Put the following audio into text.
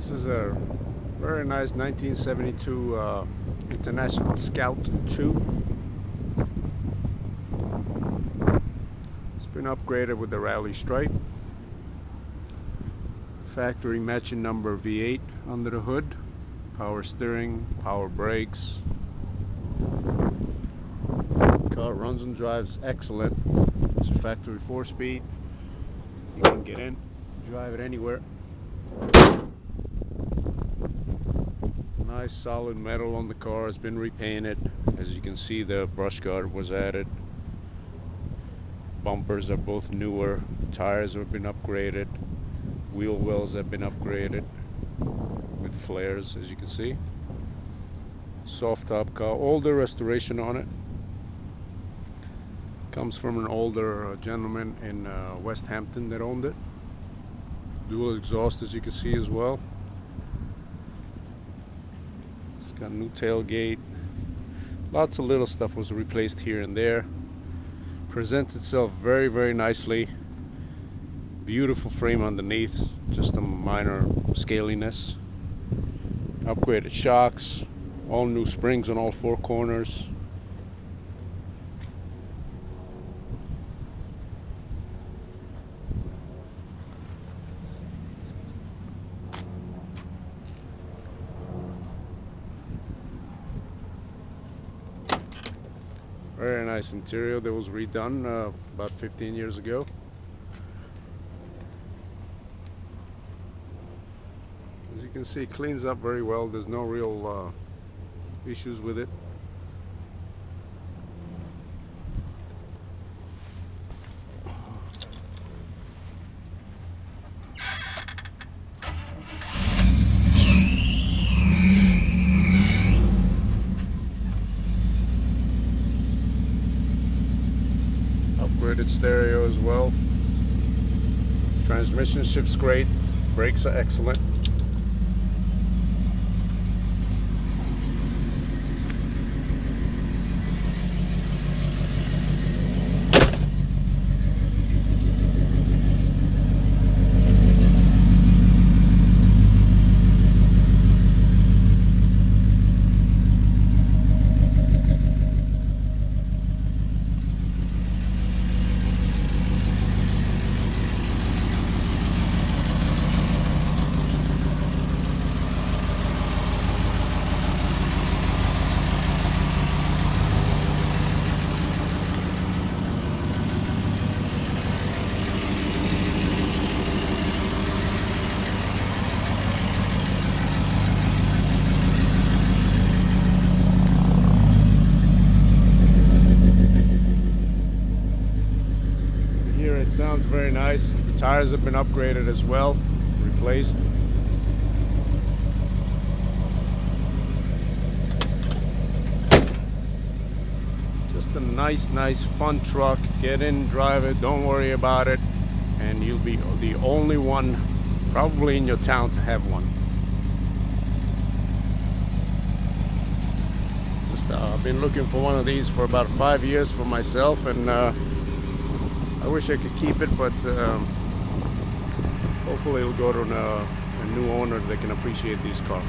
This is a very nice 1972 International Scout 2. It's been upgraded with the rally stripe. Factory matching number V8 under the hood. Power steering, power brakes. Car runs and drives excellent. It's a factory 4-speed. You can get in, drive it anywhere. Nice solid metal on the car. Has been repainted. As you can see, the brush guard was added. Bumpers are both newer. Tires have been upgraded. Wheel wells have been upgraded with flares, as you can see. Soft top car. Older restoration on it. Comes from an older gentleman in West Hampton that owned it. Dual exhaust, as you can see as well. It's got a new tailgate. Lots of little stuff was replaced here and there. Presents itself very, very nicely. Beautiful frame underneath, just a minor scaliness. Upgraded shocks, all new springs on all four corners. Very nice interior that was redone about 15 years ago. As you can see, it cleans up very well. There's no real issues with it. Upgraded stereo as well. Transmission shifts great. Brakes are excellent. It sounds very nice. The tires have been upgraded as well, replaced. Just a nice fun truck. Get in, drive it, don't worry about it, and you'll be the only one probably in your town to have one. I've been looking for one of these for about 5 years for myself, and I wish I could keep it, but hopefully it'll go to a new owner that can appreciate these cars.